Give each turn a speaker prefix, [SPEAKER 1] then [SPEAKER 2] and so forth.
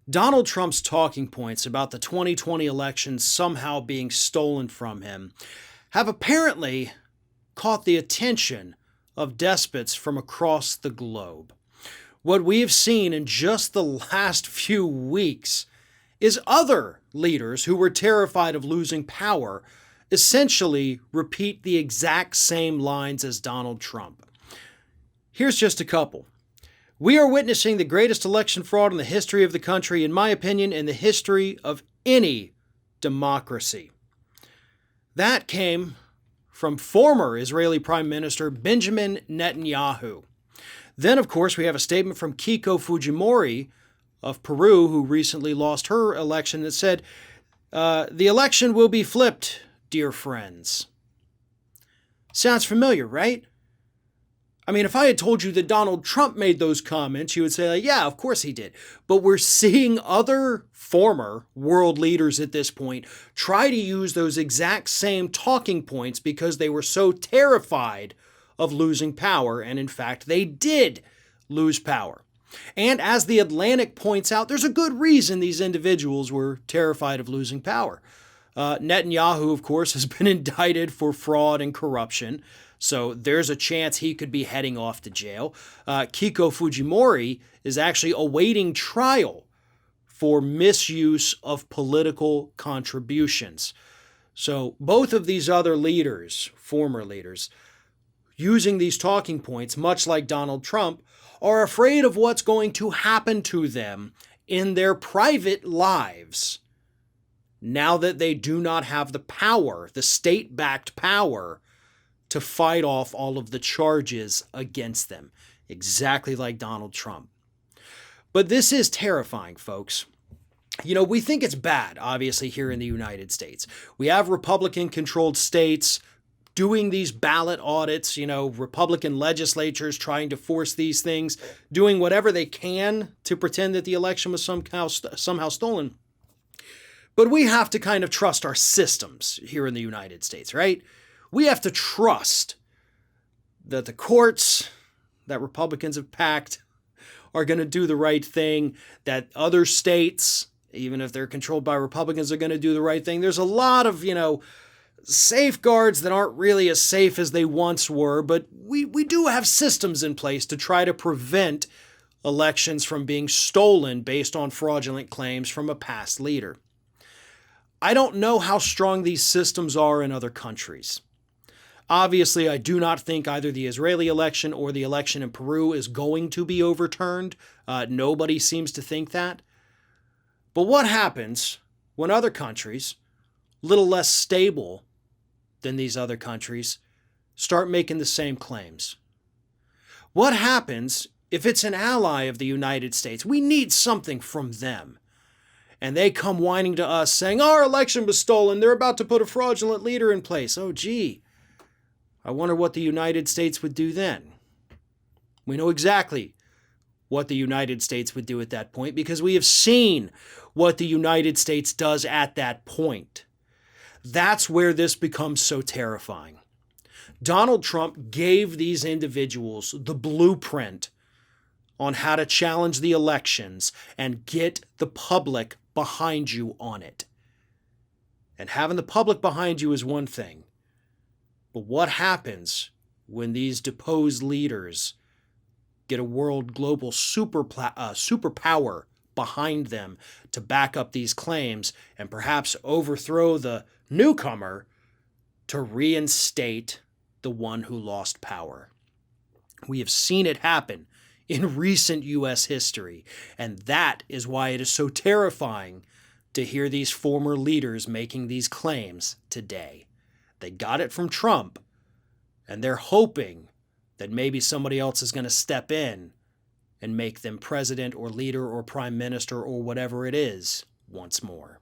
[SPEAKER 1] Donald Trump's talking points about the 2020 election somehow being stolen from him have apparently caught the attention of despots from across the globe. What we have seen in just the last few weeks is other leaders who were terrified of losing power essentially repeat the exact same lines as Donald Trump. Here's just a couple. We are witnessing the greatest election fraud in the history of the country, in my opinion, in the history of any democracy. That came from former Israeli Prime Minister Benjamin Netanyahu. Then, of course, we have a statement from Kiko Fujimori of Peru, who recently lost her election, that said, the election will be flipped, dear friends. Sounds familiar, right? I mean, if I had told you that Donald Trump made those comments, you would say, yeah, of course he did. But we're seeing other former world leaders at this point try to use those exact same talking points because they were so terrified of losing power. And in fact, they did lose power. And as The Atlantic points out, there's a good reason these individuals were terrified of losing power. Netanyahu, of course, has been indicted for fraud and corruption. So there's a chance he could be heading off to jail. Kiko Fujimori is actually awaiting trial for misuse of political contributions. So both of these other leaders, former leaders, using these talking points, much like Donald Trump, are afraid of what's going to happen to them in their private lives now that they do not have the power, the state-backed power, to fight off all of the charges against them, exactly like Donald Trump. But this is terrifying, folks. You know, we think it's bad, obviously, here in the United States. We have Republican-controlled states doing these ballot audits, Republican legislatures trying to force these things, doing whatever they can to pretend that the election was somehow stolen. But we have to kind of trust our systems here in the United States, right? We have to trust that the courts that Republicans have packed are going to do the right thing, that other states, even if they're controlled by Republicans, are going to do the right thing. There's a lot of, safeguards that aren't really as safe as they once were, but we do have systems in place to try to prevent elections from being stolen based on fraudulent claims from a past leader. I don't know how strong these systems are in other countries. Obviously, I do not think either the Israeli election or the election in Peru is going to be overturned. Nobody seems to think that. But what happens when other countries, a little less stable than these other countries, start making the same claims? What happens if it's an ally of the United States? We need something from them. And they come whining to us saying, our election was stolen. They're about to put a fraudulent leader in place. Oh, gee. I wonder what the United States would do then. We know exactly what the United States would do at that point because we have seen what the United States does at that point. That's where this becomes so terrifying. Donald Trump gave these individuals the blueprint on how to challenge the elections and get the public behind you on it. And having the public behind you is one thing. But what happens when these deposed leaders get a world global superpower behind them to back up these claims and perhaps overthrow the newcomer to reinstate the one who lost power? We have seen it happen in recent U.S. history, and that is why it is so terrifying to hear these former leaders making these claims today. They got it from Trump, and they're hoping that maybe somebody else is going to step in and make them president or leader or prime minister or whatever it is once more.